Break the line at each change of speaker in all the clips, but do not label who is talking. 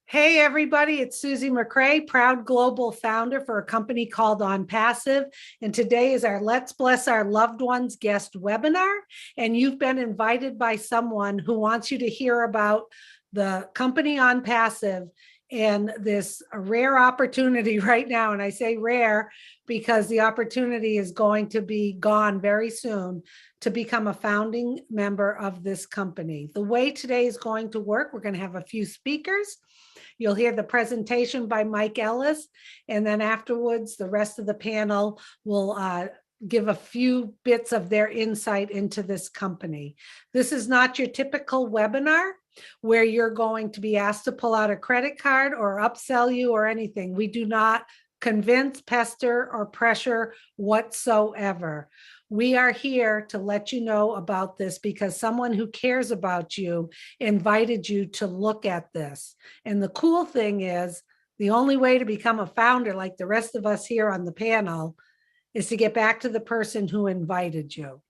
Hey, everybody, it's Susie McCrae, proud global founder for a company called ONPASSIVE. And today is our Let's Bless Our Loved Ones guest webinar. And you've been invited by someone who wants you to hear about the company ONPASSIVE and this rare opportunity right now. And I say rare because the opportunity is going to be gone very soon to become a founding member of this company. The way today is going to work, we're going to have a few speakers. You'll hear the presentation by Mike Ellis, and then afterwards, the rest of the panel will give a few bits of their insight into this company. This is not your typical webinar where you're going to be asked to pull out a credit card or upsell you or anything. We do not convince, pester, or pressure whatsoever. We are here to let you know about this because someone who cares about you invited you to look at this. And the cool thing is, the only way to become a founder, like the rest of us here on the panel, is to get back to the person who invited you.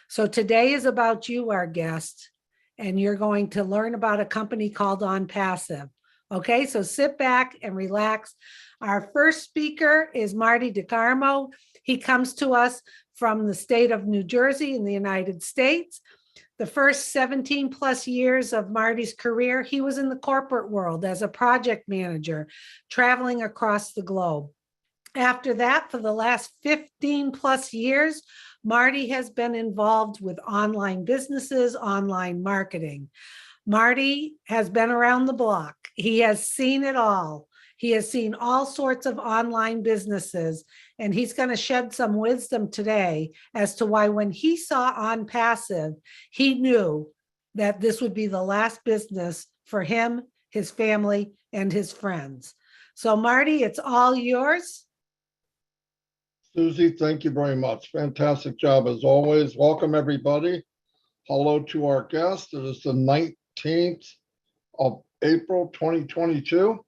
So today is about you, our guest, and you're going to learn about a company called ONPASSIVE. Okay, so sit back and relax. Our first speaker is Marty DeGarmo. He comes to us from the state of New Jersey in the United States. The first 17 plus years of Marty's career, he was in the corporate world as a project manager, traveling across the globe. After that, for the last 15 plus years, Marty has been involved with online businesses, online marketing. Marty has been around the block. He has seen it all. He has seen all sorts of online businesses, and he's going to shed some wisdom today as to why when he saw ONPASSIVE, he knew that this would be the last business for him, his family, and his friends. So Marty, it's all yours.
Susie, thank you very much. Fantastic job as always. Welcome everybody. Hello to our guest. It is the 19th of April, 2022.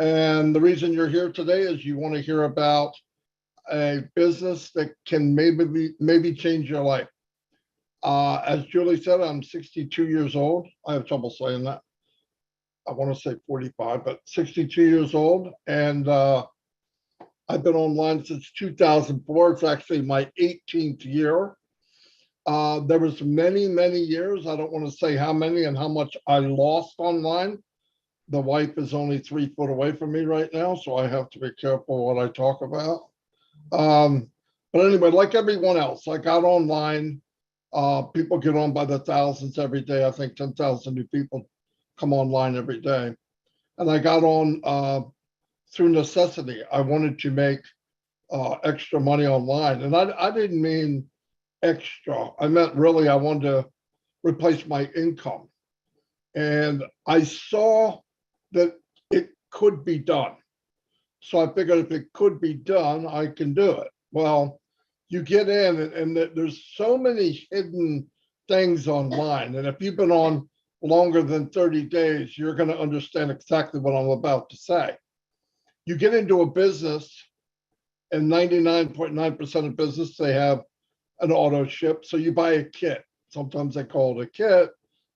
And the reason you're here today is you want to hear about a business that can maybe change your life. As Julie said, I'm 62 years old. I have trouble saying that. I want to say 45, but 62 years old. And I've been online since 2004. It's actually my 18th year. There was many, many years. I don't want to say how many and how much I lost online. The wife is only 3 foot away from me right now, so I have to be careful what I talk about. But anyway, like everyone else, I got online. People get on by the thousands every day. I think 10,000 new people come online every day. And I got on through necessity. I wanted to make extra money online. And I didn't mean extra. I meant really I wanted to replace my income. And I saw that it could be done. So I figured if it could be done, I can do it. Well, you get in and there's so many hidden things online. And if you've been on longer than 30 days, you're going to understand exactly what I'm about to say. You get into a business and 99.9% of business, they have an auto ship. So you buy a kit. Sometimes they call it a kit,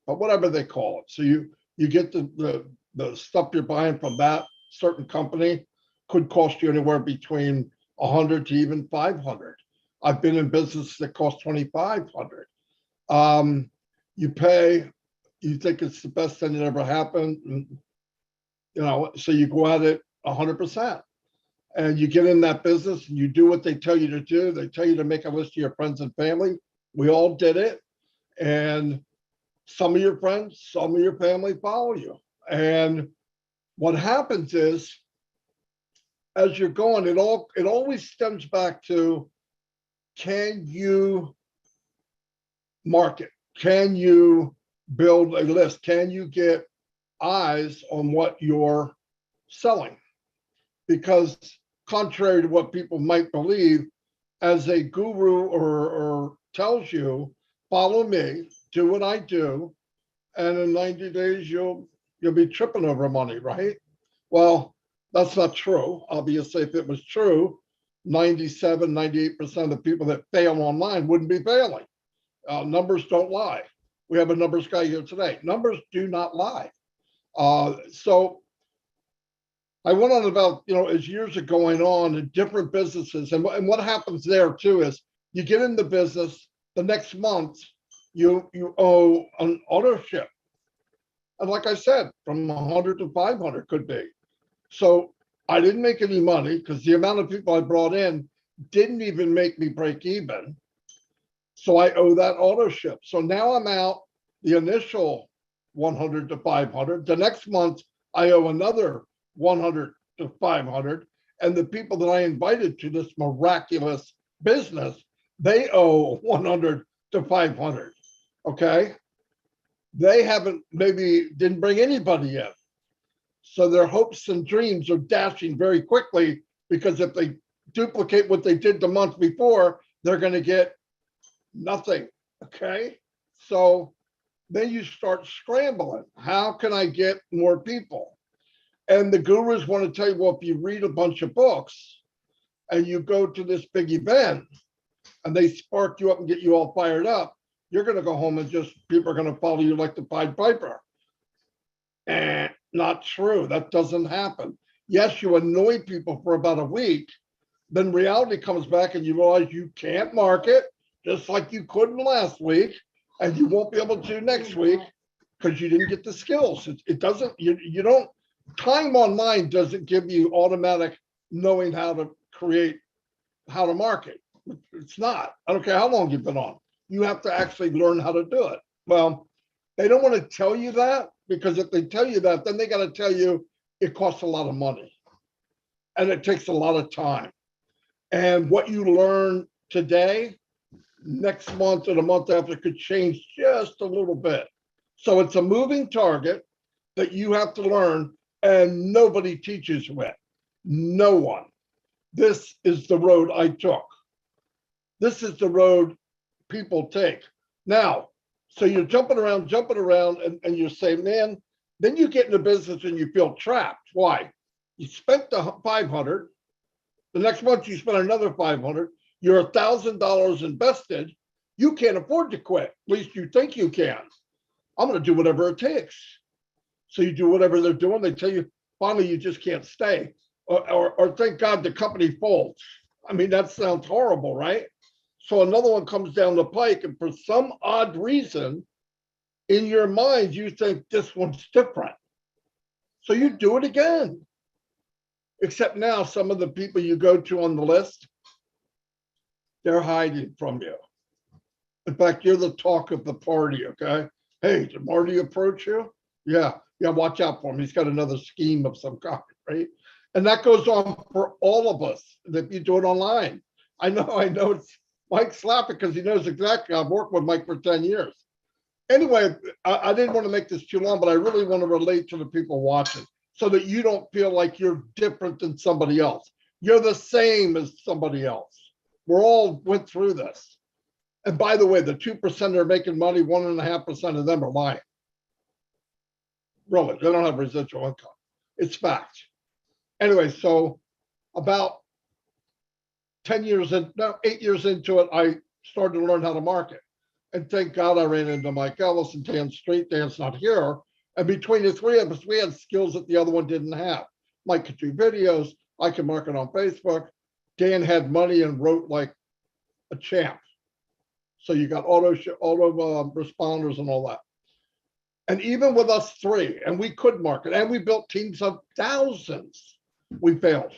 but whatever they call it. So you get the stuff you're buying from that certain company could cost you anywhere between 100 to even 500. I've been in business that cost 2,500. You pay, you think it's the best thing that ever happened, you know, so you go at it 100%. And you get in that business and you do what they tell you to do. They tell you to make a list of your friends and family. We all did it. And some of your friends, some of your family follow you. And what happens is, as you're going, it always stems back to, can you market? Can you build a list? Can you get eyes on what you're selling? Because contrary to what people might believe, as a guru or tells you, follow me, do what I do, and in 90 days, you'll be tripping over money, right? Well, that's not true. Obviously, if it was true, 97, 98% of the people that fail online wouldn't be failing. Numbers don't lie. We have a numbers guy here today. Numbers do not lie. So I went on about, as years are going on in different businesses, and what happens there too is you get in the business, the next month you owe an auto ship. And like I said, from 100 to 500 could be. So I didn't make any money because the amount of people I brought in didn't even make me break even. So I owe that auto ship. So now I'm out the initial 100 to 500. The next month I owe another 100 to 500. And the people that I invited to this miraculous business, they owe 100 to 500. Okay. They didn't bring anybody in. So their hopes and dreams are dashing very quickly, because if they duplicate what they did the month before, they're going to get nothing. Okay. So then you start scrambling. How can I get more people? And the gurus want to tell you, well, if you read a bunch of books and you go to this big event and they spark you up and get you all fired up, you're going to go home and people are going to follow you like the Pied Piper. And not true. That doesn't happen. Yes, you annoy people for about a week, then reality comes back and you realize you can't market just like you couldn't last week, and you won't be able to next week because you didn't get the skills. It doesn't, you don't, time online doesn't give you automatic knowing how to market. It's not. I don't care how long you've been on. You have to actually learn how to do it. Well, they don't want to tell you that, because if they tell you that, then they got to tell you it costs a lot of money and it takes a lot of time. And what you learn today, next month or the month after, could change just a little bit. So it's a moving target that you have to learn, and nobody teaches you it. No one. This is the road I took. This is the road people take. Now, so you're jumping around, and you're saying, man, then you get in the business and you feel trapped. Why? You spent the 500. The next month you spend another 500. You're $1,000 invested. You can't afford to quit. At least you think you can. I'm going to do whatever it takes. So you do whatever they're doing. They tell you finally you just can't stay, or thank God the company folds. I mean, that sounds horrible, right? So another one comes down the pike, and for some odd reason, in your mind, you think this one's different. So you do it again. Except now, some of the people you go to on the list, they're hiding from you. In fact, you're the talk of the party, okay? Hey, did Marty approach you? Yeah, watch out for him. He's got another scheme of some kind, right? And that goes on for all of us if you do it online. I know it's Mike's laughing because he knows exactly. I've worked with Mike for 10 years. Anyway, I didn't want to make this too long, but I really want to relate to the people watching so that you don't feel like you're different than somebody else. You're the same as somebody else. We're all went through this. And by the way, the 2% that are making money, 1.5% of them are lying. Really, they don't have residual income. It's fact. Anyway, so about 8 years into it, I started to learn how to market. And thank God I ran into Mike Ellis and Dan Street. Dan's not here. And between the three of us, we had skills that the other one didn't have. Mike could do videos. I could market on Facebook. Dan had money and wrote like a champ. So you got auto responders and all that. And even with us three, and we could market, and we built teams of thousands, we failed.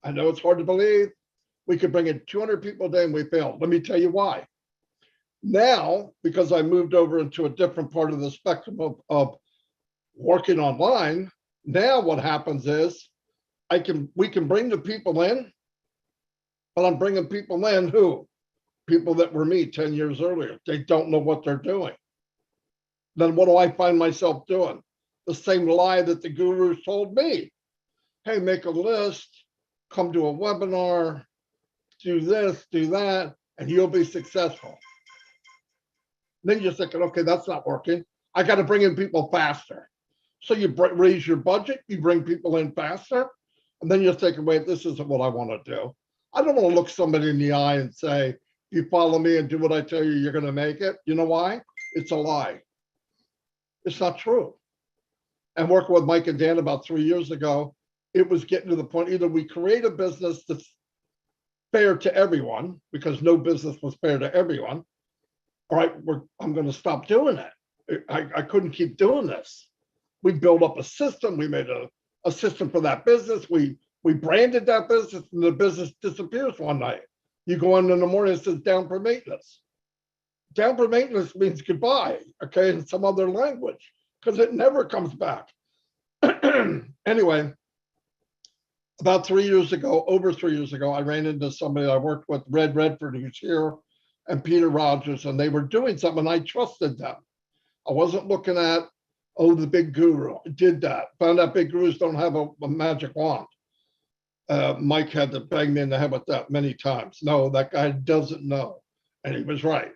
I know it's hard to believe. We could bring in 200 people a day and we failed. Let me tell you why. Now, because I moved over into a different part of the spectrum of working online, now what happens is we can bring the people in, but I'm bringing people in who? People that were me 10 years earlier. They don't know what they're doing. Then what do I find myself doing? The same lie that the gurus told me. Hey, make a list, come to a webinar, do this, do that, and you'll be successful. Then you're thinking, okay, that's not working. I got to bring in people faster. So you raise your budget, you bring people in faster, and then you're thinking, wait, this isn't what I want to do. I don't want to look somebody in the eye and say, if you follow me and do what I tell you, you're going to make it. You know why? It's a lie. It's not true. and working with Mike and Dan about 3 years ago, it was getting to the point, either we create a business that's fair to everyone, because no business was fair to everyone. All right, I'm going to stop doing it. I couldn't keep doing this. We built up a system. We made a system for that business. We branded that business, and the business disappears one night. You go in the morning, it says down for maintenance. Down for maintenance means goodbye, okay, in some other language, because it never comes back. Anyway, about 3 years ago, over 3 years ago, I ran into somebody I worked with, Red Redford, who's here, and Peter Rogers, and they were doing something, and I trusted them. I wasn't looking at, oh, the big guru. I did that. Found out big gurus don't have a magic wand. Mike had to bang me in the head with that many times. No, that guy doesn't know. And he was right.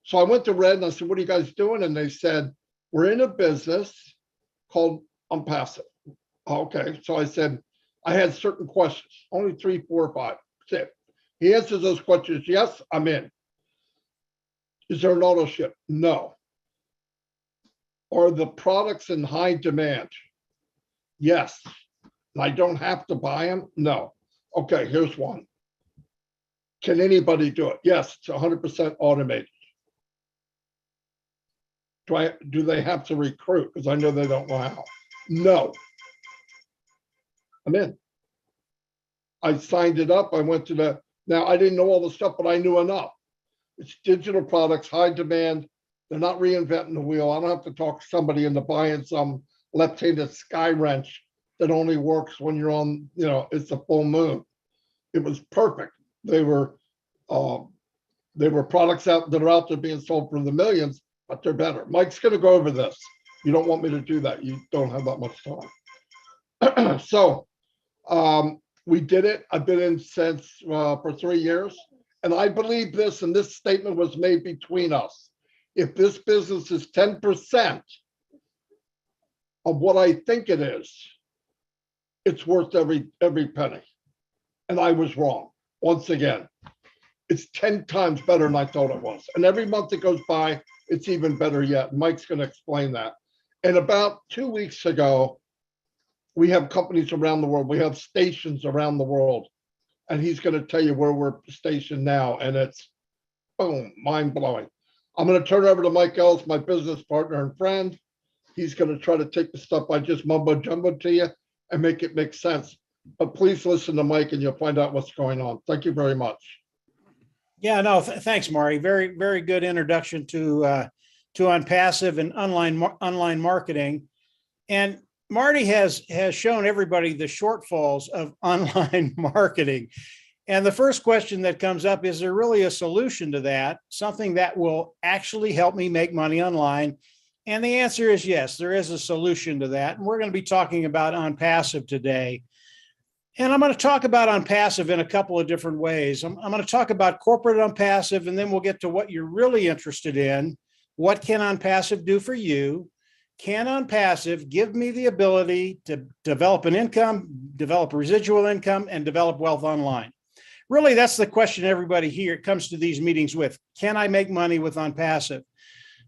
So I went to Red and I said, what are you guys doing? And they said, we're in a business called ONPASSIVE. Okay. So I said, I had certain questions, only 3, 4, 5, 6. He answers those questions. Yes, I'm in. Is there an auto ship? No. Are the products in high demand? Yes. I don't have to buy them? No. Okay, here's one. Can anybody do it? Yes, it's 100% automated. Do they have to recruit? Because I know they don't know how. No. I'm in. I signed it up. I went to the, now I didn't know all the stuff, but I knew enough. It's digital products, high demand. They're not reinventing the wheel. I don't have to talk to somebody into buying some left-handed sky wrench that only works when you're on, it's a full moon. It was perfect. They were products out that are out there being sold for the millions, but they're better. Mike's going to go over this. You don't want me to do that. You don't have that much time. So we did it. I've been in since for 3 years. And I believe this, and this statement was made between us. If this business is 10% of what I think it is, it's worth every penny. And I was wrong. Once again, it's 10 times better than I thought it was. And every month that goes by, it's even better yet. Mike's going to explain that. And about 2 weeks ago, we have companies around the world. We have stations around the world. And he's going to tell you where we're stationed now. And it's, boom, mind-blowing. I'm going to turn it over to Mike Ellis, my business partner and friend. He's going to try to take the stuff I just mumbo-jumbo to you and make it make sense. But please listen to Mike and you'll find out what's going on. Thank you very much.
Yeah, no, thanks, Marty. Very, very good introduction to ONPASSIVE and online marketing. And Marty has shown everybody the shortfalls of online marketing. And the first question that comes up, is there really a solution to that? Something that will actually help me make money online? And the answer is yes, there is a solution to that. And we're going to be talking about ONPASSIVE today. And I'm going to talk about ONPASSIVE in a couple of different ways. I'm going to talk about corporate ONPASSIVE, and then we'll get to what you're really interested in. What can ONPASSIVE do for you? Can ONPASSIVE give me the ability to develop an income, develop residual income, and develop wealth online? Really, that's the question everybody here comes to these meetings with. Can I make money with ONPASSIVE?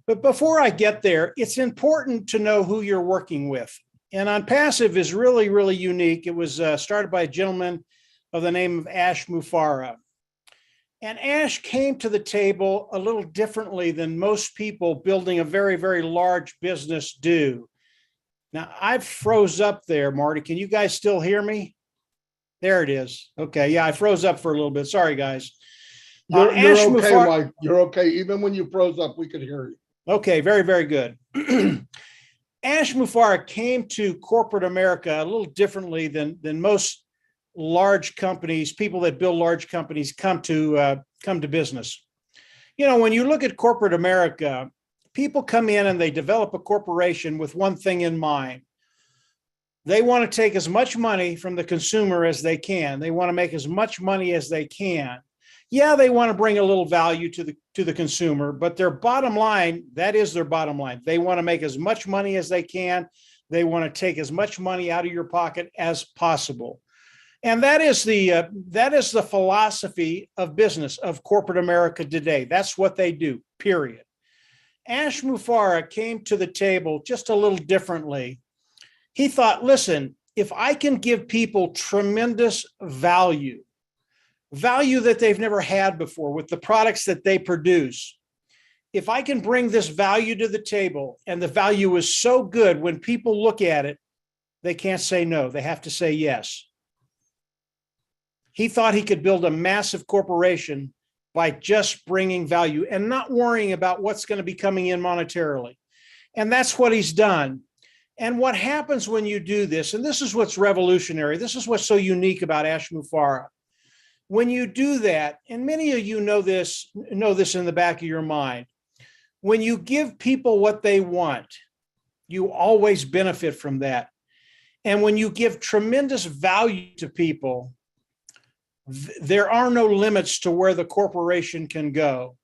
But before I get there, it's important to know who you're working with. And ONPASSIVE is really, really unique. It was started by a gentleman of the name of Ash Mufareh. And Ash came to the table a little differently than most people building a very, very large business do. Now, I've froze up there, Marty. Can you guys still hear me? There it is. Okay. Yeah, I froze up for a little bit. Sorry, guys.
You're okay, Mike. You're okay. Even when you froze up, we could hear you.
Okay. Very, very good. Ash Mufareh came to corporate America a little differently than most large companies, people that build large companies come to business. When you look at corporate America, people come in and they develop a corporation with one thing in mind. They want to take as much money from the consumer as they can. They want to make as much money as they can. Yeah, they want to bring a little value to the consumer, but their bottom line, that is their bottom line. They want to make as much money as they can. They want to take as much money out of your pocket as possible. And that is the philosophy of business of corporate America today. That's what they do, period. Ash Mufareh came to the table just a little differently. He thought, listen, if I can give people tremendous value that they've never had before with the products that they produce, if I can bring this value to the table and the value is so good, when people look at it, they can't say no. They have to say yes. He thought he could build a massive corporation by just bringing value and not worrying about what's going to be coming in monetarily. And that's what he's done. And what happens when you do this, and this is what's revolutionary, this is what's so unique about Ash Mufareh. When you do that, and many of you know this in the back of your mind, when you give people what they want, you always benefit from that. And when you give tremendous value to people, there are no limits to where the corporation can go.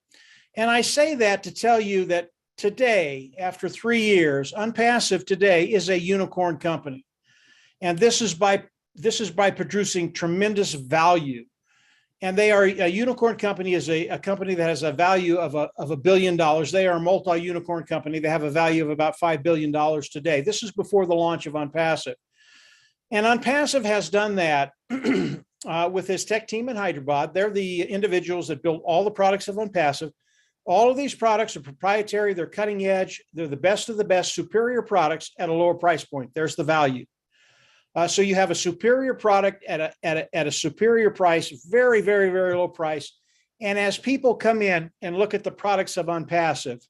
And I say that to tell you that today, after 3 years, ONPASSIVE today is a unicorn company. And this is by producing tremendous value. And they are a unicorn company, is a company that has a value of $1 billion. They are a multi-unicorn company. They have a value of about $5 billion today. This is before the launch of ONPASSIVE. And ONPASSIVE has done that with his tech team in Hyderabad. They're the individuals that built all the products of ONPASSIVE. All of these products are proprietary. They're cutting edge. They're the best of the best, superior products at a lower price point. There's the value. So you have a superior product at a superior price, very, very, very low price. And as people come in and look at the products of ONPASSIVE,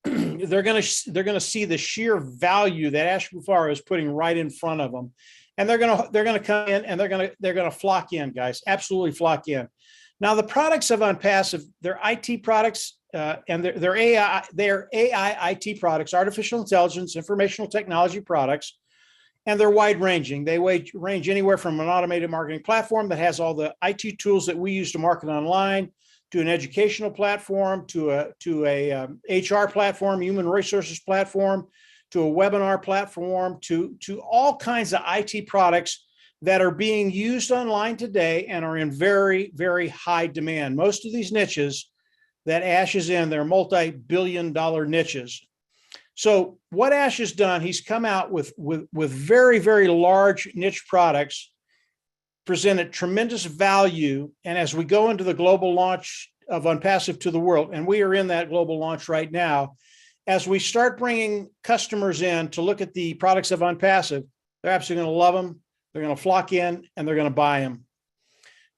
they're going to see the sheer value that Ash Mufareh is putting right in front of them, and they're going to come in and they're going to flock in, guys, absolutely flock in. Now, the products of ONPASSIVE, they're IT products, and they're AI IT products, artificial intelligence, informational technology products. And they're wide ranging. They range anywhere from an automated marketing platform that has all the IT tools that we use to market online, to an educational platform, to a HR platform, human resources platform, to a webinar platform, to all kinds of IT products that are being used online today and are in very, very high demand. Most of these niches that Ash is in, they're multi-billion-dollar niches. So what Ash has done, he's come out with very, very large niche products, presented tremendous value. And as we go into the global launch of ONPASSIVE to the world, and we are in that global launch right now, as we start bringing customers in to look at the products of ONPASSIVE, they're absolutely going to love them. They're going to flock in and they're going to buy them.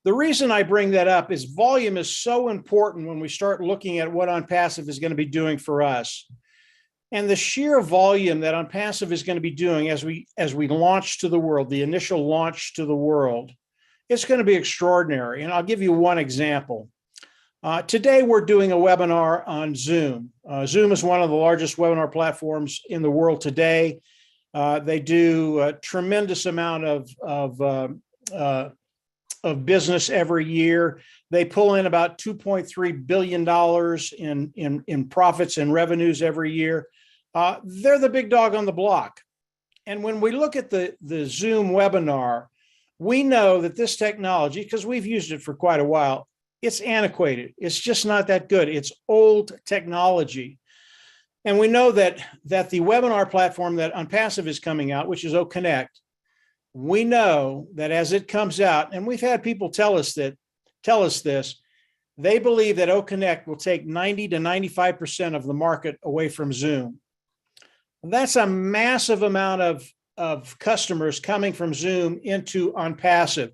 The reason I bring that up is volume is so important when we start looking at what ONPASSIVE is going to be doing for us. And the sheer volume that ONPASSIVE is going to be doing as we launch to the world, the initial launch to the world, it's going to be extraordinary. And I'll give you one example. Today, we're doing a webinar on Zoom. Zoom is one of the largest webinar platforms in the world today. They do a tremendous amount of business every year. They pull in about $2.3 billion in profits and revenues every year. They're the big dog on the block. And when we look at the Zoom webinar, we know that this technology, because we've used it for quite a while, it's antiquated. It's just not that good. It's old technology. And we know that the webinar platform that ONPASSIVE is coming out, which is OConnect, we know that as it comes out, and we've had people tell us this, they believe that OConnect will take 90 to 95% of the market away from Zoom. That's a massive amount of customers coming from Zoom into ONPASSIVE.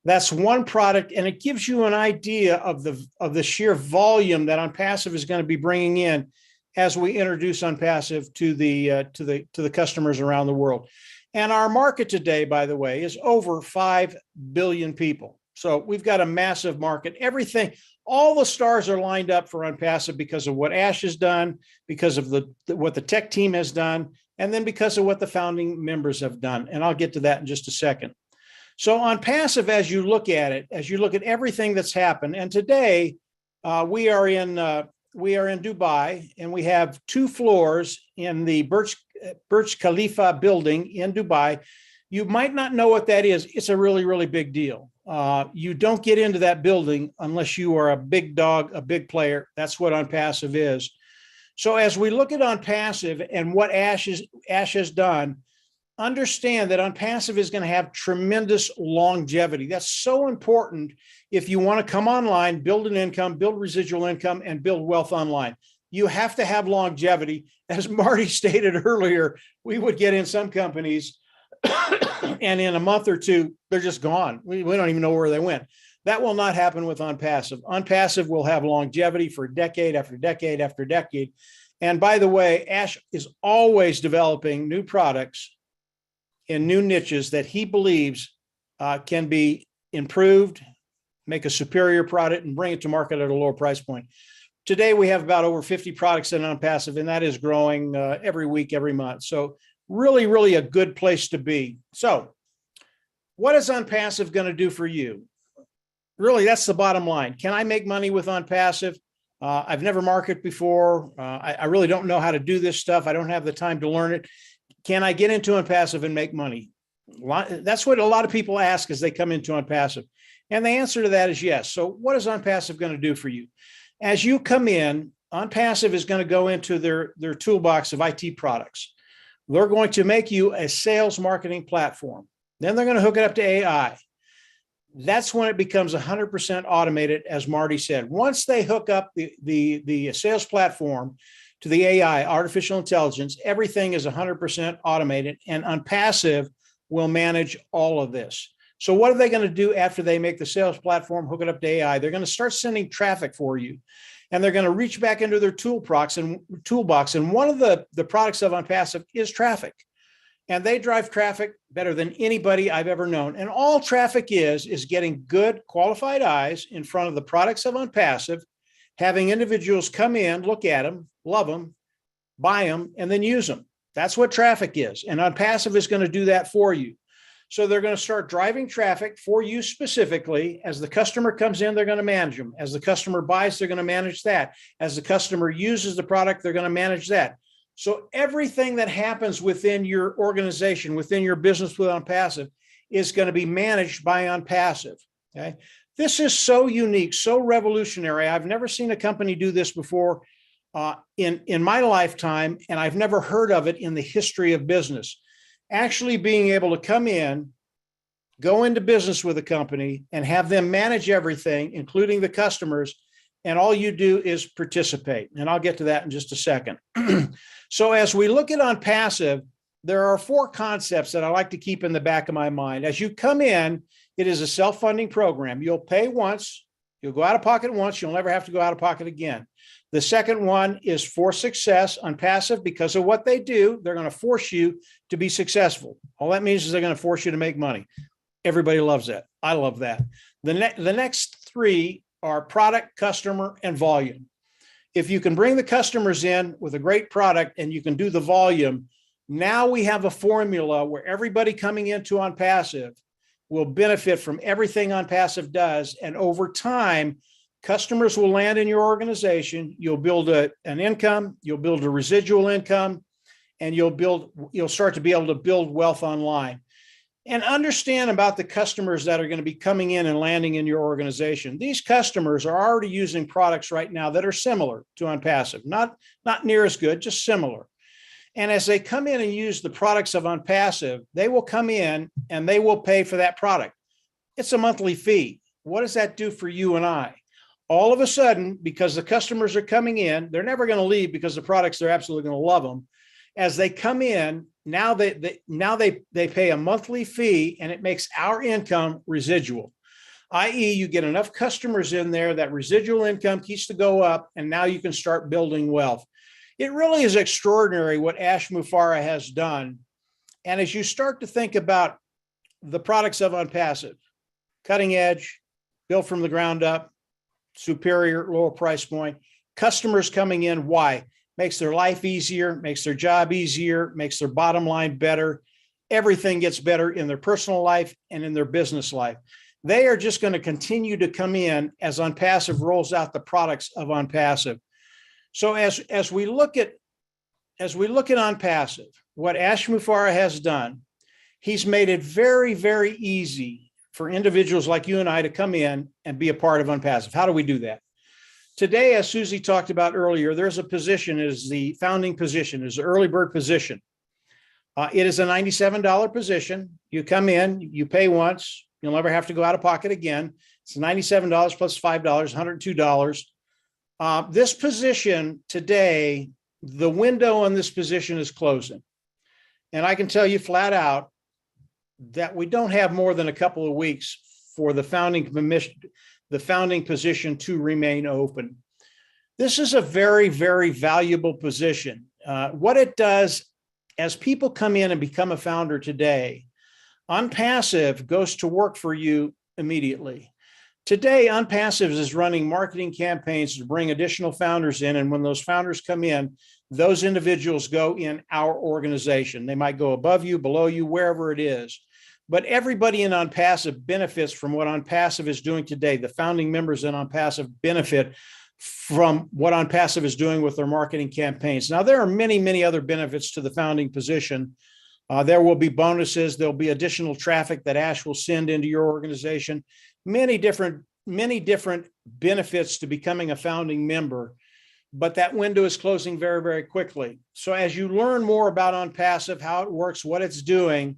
That's one product, and it gives you an idea of the sheer volume that ONPASSIVE is going to be bringing in as we introduce ONPASSIVE to the customers around the world. And our market today, by the way, is over 5 billion people. So we've got a massive market. Everything, all the stars are lined up for ONPASSIVE because of what Ash has done, because of what the tech team has done, and then because of what the founding members have done. And I'll get to that in just a second. So ONPASSIVE, as you look at it, as you look at everything that's happened, and today we are in Dubai, and we have 2 floors in the Burj Khalifa building in Dubai. You might not know what that is. It's a really, really big deal. You don't get into that building unless you are a big dog, a big player. That's what ONPASSIVE is. So as we look at OnPassive and what Ash has done, understand that OnPassive is going to have tremendous longevity. That's so important if you want to come online, build an income, build residual income, and build wealth online. You have to have longevity. As Marty stated earlier, we would get in some companies and in a month or two, they're just gone. We don't even know where they went. That will not happen with OnPassive. OnPassive will have longevity for decade after decade after decade. And by the way, Ash is always developing new products in new niches that he believes can be improved, make a superior product, and bring it to market at a lower price point. Today, we have about over 50 products in OnPassive, and that is growing every week, every month. So really, really a good place to be. So what is OnPassive going to do for you? Really, that's the bottom line. Can I make money with OnPassive? I've never marketed before. I really don't know how to do this stuff. I don't have the time to learn it. Can I get into OnPassive and make money? That's what a lot of people ask as they come into OnPassive. And the answer to that is yes. So what is OnPassive going to do for you? As you come in, OnPassive is going to go into their toolbox of IT products. They're going to make you a sales marketing platform. Then they're going to hook it up to AI. That's when it becomes 100% automated, as Marty said. Once they hook up the sales platform to the AI, artificial intelligence, everything is 100% automated, and OnPassive will manage all of this. So what are they going to do after they make the sales platform, hook it up to AI? They're going to start sending traffic for you, and they're going to reach back into their toolbox. And one of the products of OnPassive is traffic. And they drive traffic better than anybody I've ever known. And all traffic is getting good, qualified eyes in front of the products of OnPassive, having individuals come in, look at them, love them, buy them, and then use them. That's what traffic is. And OnPassive is going to do that for you. So they're going to start driving traffic for you specifically. As the customer comes in, they're going to manage them. As the customer buys, they're going to manage that. As the customer uses the product, they're going to manage that. So everything that happens within your organization, within your business with OnPassive, is going to be managed by OnPassive. Okay. This is so unique, so revolutionary. I've never seen a company do this before in my lifetime, and I've never heard of it in the history of business. Actually being able to come in, go into business with a company, and have them manage everything, including the customers, and all you do is participate. And I'll get to that in just a second. So as we look at OnPassive, there are 4 concepts that I like to keep in the back of my mind. As you come in, it is a self-funding program. You'll pay once, you'll go out of pocket once, you'll never have to go out of pocket again. The second one is for success. OnPassive, because of what they do, they're going to force you to be successful. All that means is they're going to force you to make money. Everybody loves that. I love that. The next 3 are product, customer, and volume. If you can bring the customers in with a great product and you can do the volume, now we have a formula where everybody coming into OnPassive will benefit from everything OnPassive does. And over time, customers will land in your organization. You'll build an income, you'll build a residual income, and you'll start to be able to build wealth online. And understand about the customers that are going to be coming in and landing in your organization. These customers are already using products right now that are similar to OnPassive, not near as good, just similar. And as they come in and use the products of OnPassive, they will come in and they will pay for that product. It's a monthly fee. What does that do for you and I? All of a sudden, because the customers are coming in, they're never going to leave because the products, they're absolutely going to love them. As they come in, now they pay a monthly fee, and it makes our income residual, i.e. you get enough customers in there that residual income keeps to go up, and now you can start building wealth. It really is extraordinary what Ash Mufareh has done. And as you start to think about the products of OnPassive, cutting edge, built from the ground up, superior, lower price point, customers coming in, why? Makes their life easier, makes their job easier, makes their bottom line better. Everything gets better in their personal life and in their business life. They are just going to continue to come in as OnPassive rolls out the products of OnPassive. So as we look at OnPassive, what Ash Mufareh has done, he's made it very, very easy for individuals like you and I to come in and be a part of OnPassive. How do we do that? Today, as Susie talked about earlier, there's a position, is the founding position, is the early bird position. It is a $97 position. You come in, you pay once, you'll never have to go out of pocket again. It's $97 plus $5, $102. This position today, the window on this position is closing. And I can tell you flat out that we don't have more than a couple of weeks for the founding position to remain open. This is a very, very valuable position. What it does, as people come in and become a founder today, ONPASSIVE goes to work for you immediately. Today, ONPASSIVE is running marketing campaigns to bring additional founders in. And when those founders come in, those individuals go in our organization. They might go above you, below you, wherever it is. But everybody in ONPASSIVE benefits from what ONPASSIVE is doing today. The founding members in ONPASSIVE benefit from what ONPASSIVE is doing with their marketing campaigns. Now, there are many, many other benefits to the founding position. There will be bonuses. There'll be additional traffic that Ash will send into your organization. Many different benefits to becoming a founding member, but that window is closing very, very quickly. So as you learn more about ONPASSIVE, how it works, what it's doing,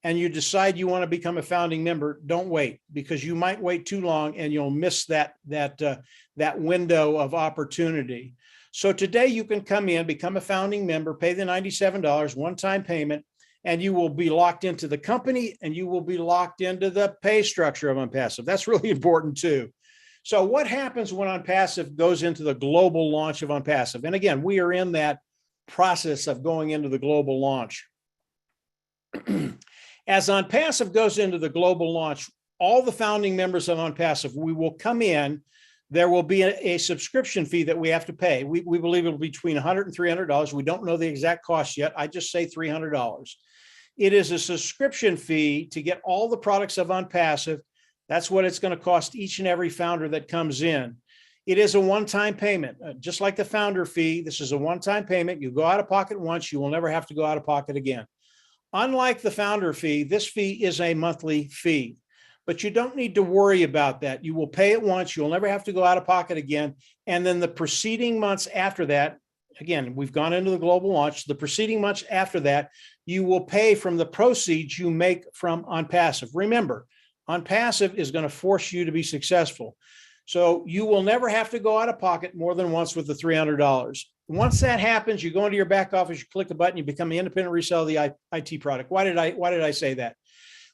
and you decide you want to become a founding member, don't wait, because you might wait too long and you'll miss that window of opportunity. So today you can come in, become a founding member, pay the $97 one-time payment, and you will be locked into the company and you will be locked into the pay structure of ONPASSIVE. That's really important too. So what happens when ONPASSIVE goes into the global launch of ONPASSIVE? And again, we are in that process of going into the global launch. As ONPASSIVE goes into the global launch, all the founding members of ONPASSIVE, we will come in. There will be a subscription fee that we have to pay. We believe it'll be between $100 and $300. We don't know the exact cost yet. I just say $300. It is a subscription fee to get all the products of ONPASSIVE. That's what it's going to cost each and every founder that comes in. It is a one-time payment, just like the founder fee. This is a one-time payment. You go out of pocket once, you will never have to go out of pocket again. Unlike the founder fee, this fee is a monthly fee, but you don't need to worry about that. You will pay it once. You'll never have to go out of pocket again. And then the preceding months after that, again, we've gone into the global launch. The preceding months after that, you will pay from the proceeds you make from ONPASSIVE. Remember, ONPASSIVE is going to force you to be successful. So you will never have to go out of pocket more than once with the $300. Once that happens, you go into your back office, you click a button, you become an independent reseller of the IT product. Why did I say that?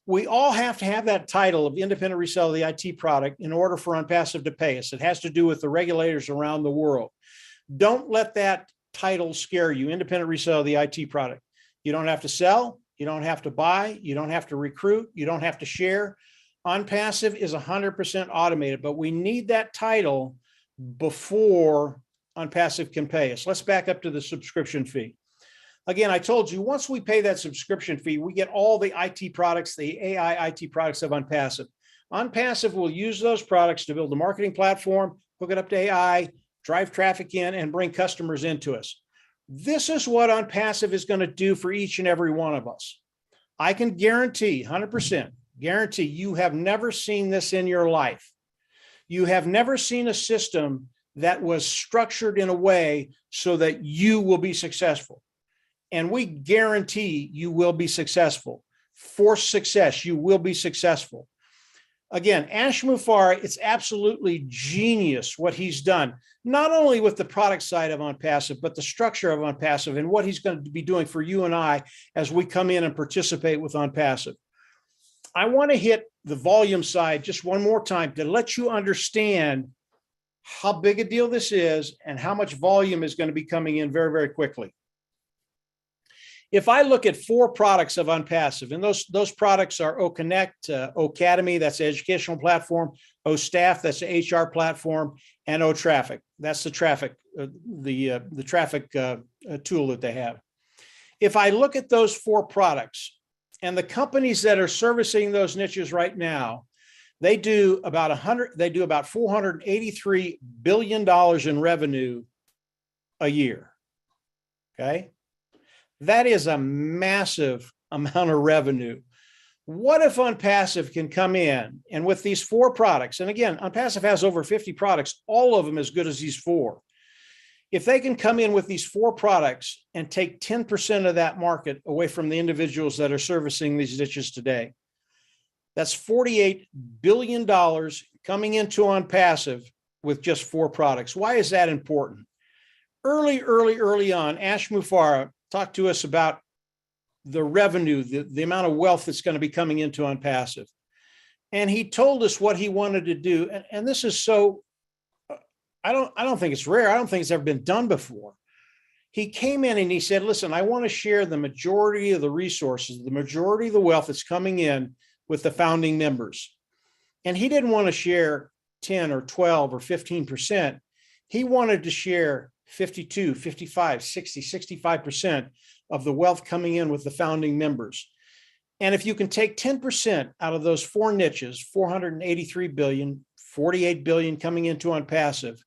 We all have to have that title of independent reseller of the IT product in order for ONPASSIVE to pay us. It has to do with the regulators around the world. Don't let that title scare you, independent reseller of the IT product. You don't have to sell, you don't have to buy, you don't have to recruit, you don't have to share. ONPASSIVE is 100% automated, but we need that title before ONPASSIVE can pay us. Let's back up to the subscription fee. Again, I told you, once we pay that subscription fee, we get all the IT products, the AI IT products of ONPASSIVE. ONPASSIVE will use those products to build a marketing platform, hook it up to AI, drive traffic in, and bring customers into us. This is what ONPASSIVE is going to do for each and every one of us. I can guarantee, 100%, guarantee you have never seen this in your life. You have never seen a system that was structured in a way so that you will be successful. And we guarantee you will be successful. For success, you will be successful. Again, Ash Mufareh, it's absolutely genius what he's done, not only with the product side of ONPASSIVE, but the structure of ONPASSIVE and what he's going to be doing for you and I as we come in and participate with ONPASSIVE. I want to hit the volume side just one more time to let you understand how big a deal this is and how much volume is going to be coming in very, very quickly. If I look at 4 products of ONPASSIVE, and those products are OConnect, Academy, that's the educational platform, OStaff, that's the HR platform, and OTraffic, that's the traffic, the traffic tool that they have. If I look at those 4 products and the companies that are servicing those niches right now, they do about $483 billion in revenue a year. Okay. That is a massive amount of revenue. What if ONPASSIVE can come in and with these 4 products, and again, ONPASSIVE has over 50 products, all of them as good as these 4. If they can come in with these 4 products and take 10% of that market away from the individuals that are servicing these niches today, that's $48 billion coming into ONPASSIVE with just 4 products. Why is that important? Early on, Ash Mufareh talked to us about the revenue, the amount of wealth that's going to be coming into ONPASSIVE. And he told us what he wanted to do. And this is so, I don't think it's rare. I don't think it's ever been done before. He came in and he said, listen, I want to share the majority of the resources, the majority of the wealth that's coming in with the founding members. And he didn't want to share 10 or 12 or 15%. He wanted to share 52, 55, 60, 65% of the wealth coming in with the founding members. And if you can take 10% out of those 4 niches, 483 billion, 48 billion coming into ONPASSIVE,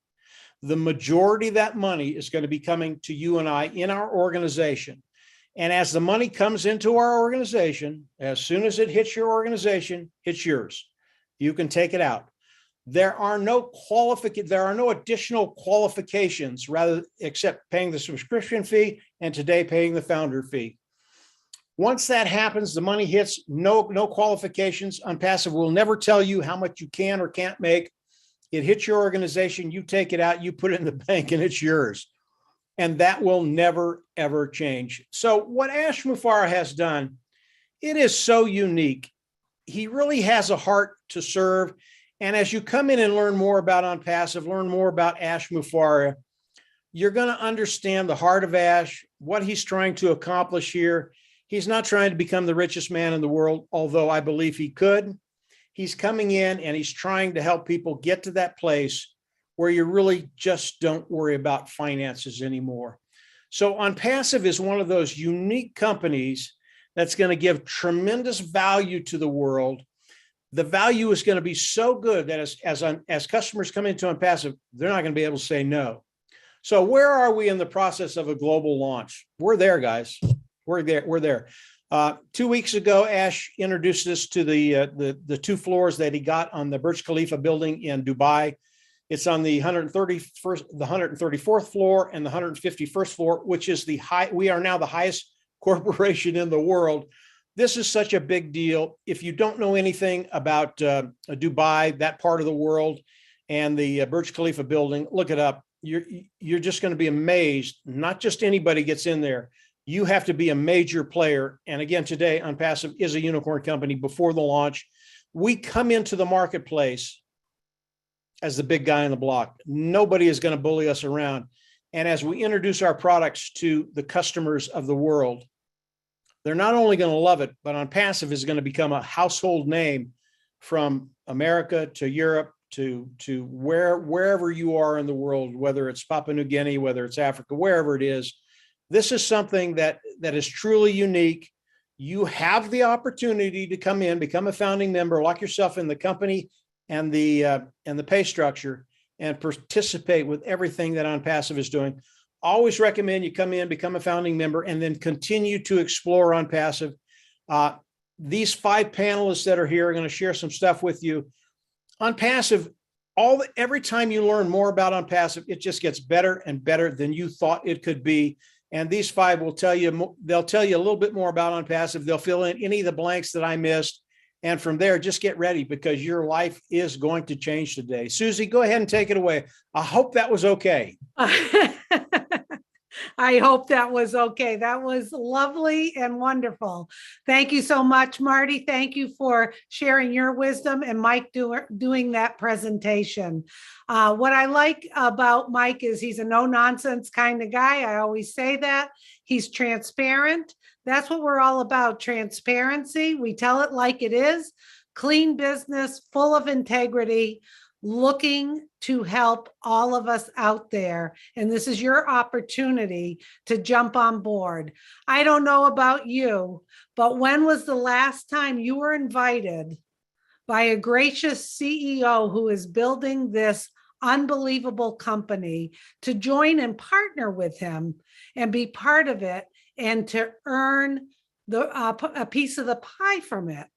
the majority of that money is going to be coming to you and I in our organization. And as the money comes into our organization, as soon as it hits your organization, it's yours. You can take it out. There are no additional qualifications except paying the subscription fee and today paying the founder fee. Once that happens, the money hits, no qualifications. ONPASSIVE will never tell you how much you can or can't make. It hits your organization, you take it out, you put it in the bank, and it's yours. And that will never, ever change. So what Ash Mufareh has done, it is so unique. He really has a heart to serve. And as you come in and learn more about ONPASSIVE, learn more about Ash Mufareh, you're going to understand the heart of Ash, what he's trying to accomplish here. He's not trying to become the richest man in the world, although I believe he could. He's coming in and he's trying to help people get to that place where you really just don't worry about finances anymore. So ONPASSIVE is one of those unique companies that's going to give tremendous value to the world. The value is going to be so good that as customers come into ONPASSIVE, they're not going to be able to say no. So where are we in the process of a global launch? We're there, guys. We're there. 2 weeks ago, Ash introduced us to the 2 floors that he got on the Burj Khalifa building in Dubai. It's on the 134th floor and the 151st floor, which is we are now the highest corporation in the world. This is such a big deal. If you don't know anything about Dubai, that part of the world, and the Burj Khalifa building, look it up. You're just going to be amazed. Not just anybody gets in there. You have to be a major player. And again, today, ONPASSIVE is a unicorn company before the launch. We come into the marketplace as the big guy on the block. Nobody is going to bully us around. And as we introduce our products to the customers of the world, they're not only going to love it, but ONPASSIVE is going to become a household name from America to Europe to wherever you are in the world, whether it's Papua New Guinea, whether it's Africa, wherever it is. This is something that is truly unique. You have the opportunity to come in, become a founding member, lock yourself in the company and the pay structure, and participate with everything that ONPASSIVE is doing. Always recommend you come in, become a founding member, and then continue to explore ONPASSIVE. These 5 panelists that are here are going to share some stuff with you. ONPASSIVE, every time you learn more about ONPASSIVE, it just gets better and better than you thought it could be. And these 5 will tell you, they'll tell you a little bit more about ONPASSIVE. They'll fill in any of the blanks that I missed. And from there, just get ready because your life is going to change today. Susie, go ahead and take it away. I hope that was okay.
I hope that was okay. That was lovely and wonderful. Thank you so much, Marty. Thank you for sharing your wisdom and Mike doing that presentation. What I like about Mike is he's a no-nonsense kind of guy. I always say that. He's transparent. That's what we're all about, transparency. We tell it like it is. Clean business, full of integrity, looking to help all of us out there. And this is your opportunity to jump on board. I don't know about you, but when was the last time you were invited by a gracious CEO who is building this unbelievable company to join and partner with him and be part of it and to earn a piece of the pie from it?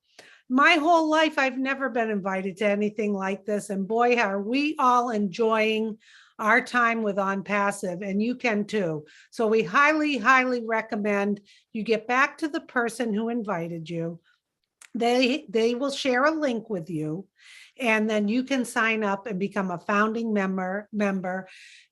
My whole life, I've never been invited to anything like this. And boy, are we all enjoying our time with OnPassive, and you can too. So we highly, highly recommend you get back to the person who invited you. They will share a link with you, and then you can sign up and become a founding member.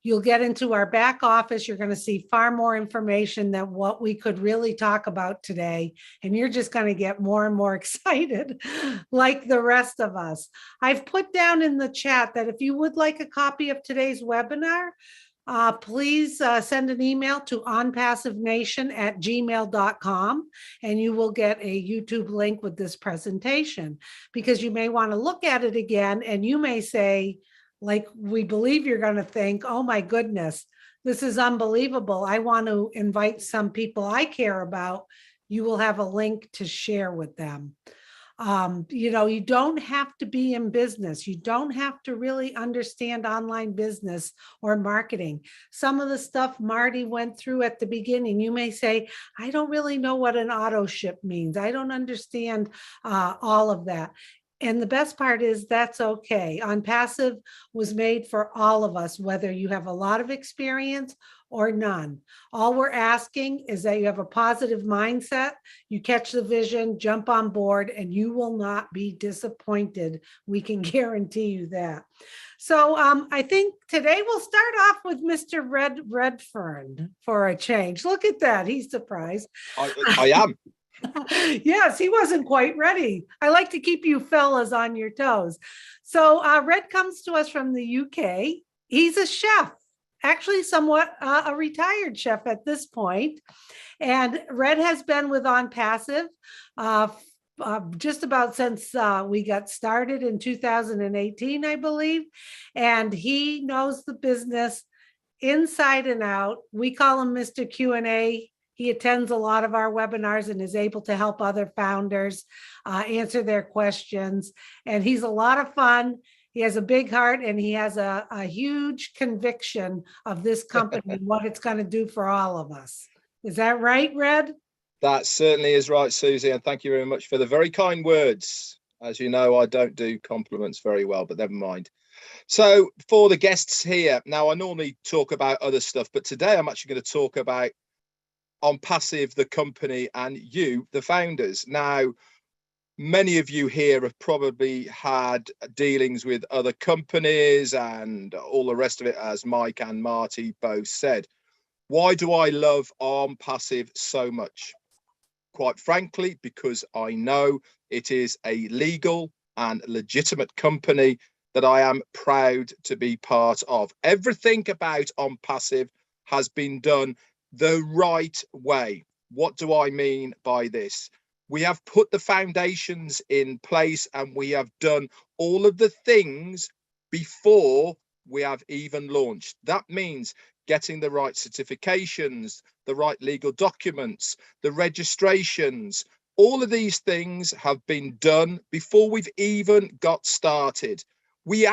You'll get into our back office. You're going to see far more information than what we could really talk about today. And you're just going to get more and more excited like the rest of us. I've put down in the chat that if you would like a copy of today's webinar, please send an email to onpassivenation@gmail.com, and you will get a YouTube link with this presentation, because you may want to look at it again and you may say, like we believe you're going to think, oh my goodness, this is unbelievable. I want to invite some people I care about. You will have a link to share with them. You don't have to be in business. You don't have to really understand online business or marketing. Some of the stuff Marty went through at the beginning, you may say, I don't really know what an auto ship means. I don't understand all of that. And the best part is that's okay. OnPassive was made for all of us, whether you have a lot of experience or none. All we're asking is that you have a positive mindset, you catch the vision, jump on board, and you will not be disappointed. We can guarantee you that. So I think today we'll start off with Mr. Redfern for a change. Look at that. He's surprised.
I am.
Yes, he wasn't quite ready. I like to keep you fellas on your toes. So Red comes to us from the UK. He's a chef, actually somewhat a retired chef at this point. And Red has been with OnPassive just about since we got started in 2018, I believe. And he knows the business inside and out. We call him Mr. Q&A. He attends a lot of our webinars and is able to help other founders answer their questions. And he's a lot of fun. He has a big heart, and he has a huge conviction of this company and what it's going to do for all of us. Is that right, Red?
That certainly is right, Susie. And thank you very much for the very kind words. As you know, I don't do compliments very well, but never mind. So for the guests here, now I normally talk about other stuff, but today I'm actually going to talk about OnPassive, the company, and you, the founders. Now, many of you here have probably had dealings with other companies and all the rest of it, as Mike and Marty both said. Why do I love OnPassive so much? Quite frankly, because I know it is a legal and legitimate company that I am proud to be part of. Everything about OnPassive has been done the right way. What do I mean by this? We have put the foundations in place, and we have done all of the things before we have even launched. That means getting the right certifications, the right legal documents, the registrations. All of these things have been done before we've even got started. We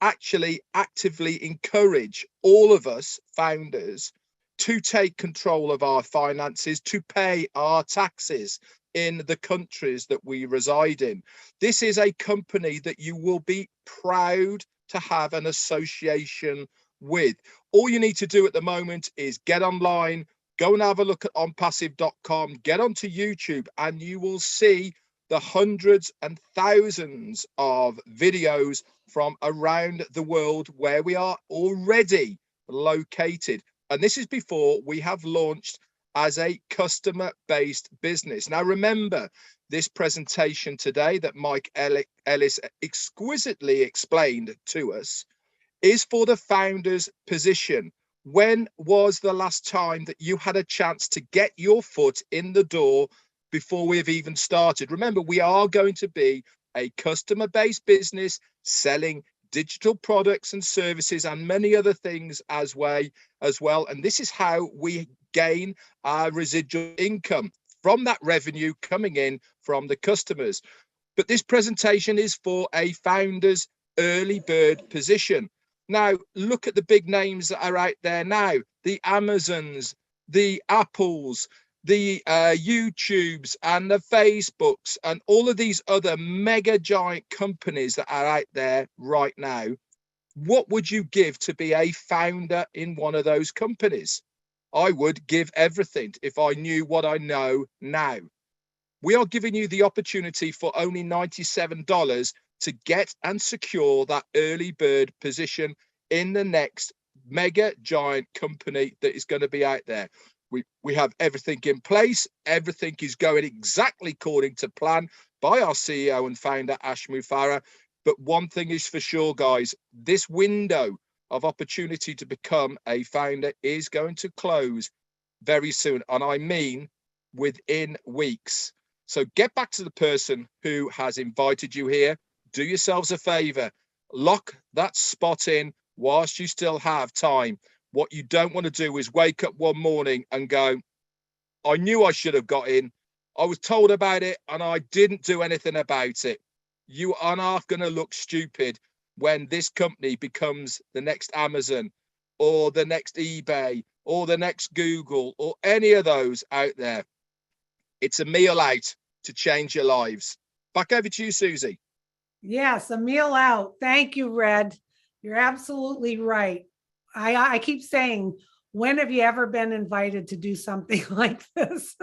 actually actively encourage all of us founders to take control of our finances, to pay our taxes in the countries that we reside in. This is a company that you will be proud to have an association with. All you need to do at the moment is get online, go and have a look at onpassive.com, get onto YouTube, and you will see the hundreds and thousands of videos from around the world where we are already located. And this is before we have launched as a customer-based business. Now, remember, this presentation today that Mike Ellis exquisitely explained to us is for the founder's position. When was the last time that you had a chance to get your foot in the door before we've even started? Remember, we are going to be a customer-based business selling digital products and services and many other things as well. And this is how we gain our residual income from that revenue coming in from the customers. But this presentation is for a founder's early bird position. Now, look at the big names that are out there now, the Amazons, the Apples, the YouTubes and the Facebooks and all of these other mega giant companies that are out there right now, what would you give to be a founder in one of those companies? I would give everything if I knew what I know now. We are giving you the opportunity for only $97 to get and secure that early bird position in the next mega giant company that is going to be out there. We have everything in place. Everything is going exactly according to plan by our CEO and founder, Ash Mufareh. But one thing is for sure, guys, this window of opportunity to become a founder is going to close very soon. And I mean within weeks. So get back to the person who has invited you here. Do yourselves a favor. Lock that spot in whilst you still have time. What you don't want to do is wake up one morning and go, I knew I should have got in. I was told about it and I didn't do anything about it. You are not going to look stupid when this company becomes the next Amazon or the next eBay or the next Google or any of those out there. It's a meal out to change your lives. Back over to you, Susie.
Yes, a meal out. Thank you, Red. You're absolutely right. I keep saying, when have you ever been invited to do something like this?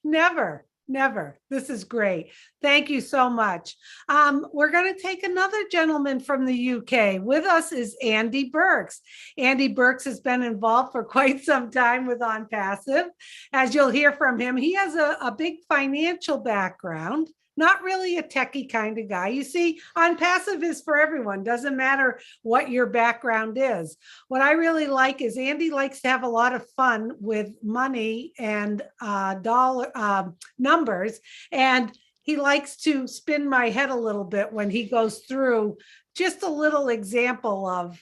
Never, never. This is great. Thank you so much. We're going to take another gentleman from the UK. With us is Andy Burks. Andy Burks has been involved for quite some time with ONPASSIVE. As you'll hear from him, he has a big financial background. Not really a techie kind of guy. You see, ONPASSIVE is for everyone. Doesn't matter what your background is. What I really like is Andy likes to have a lot of fun with money and dollar numbers. And he likes to spin my head a little bit when he goes through just a little example of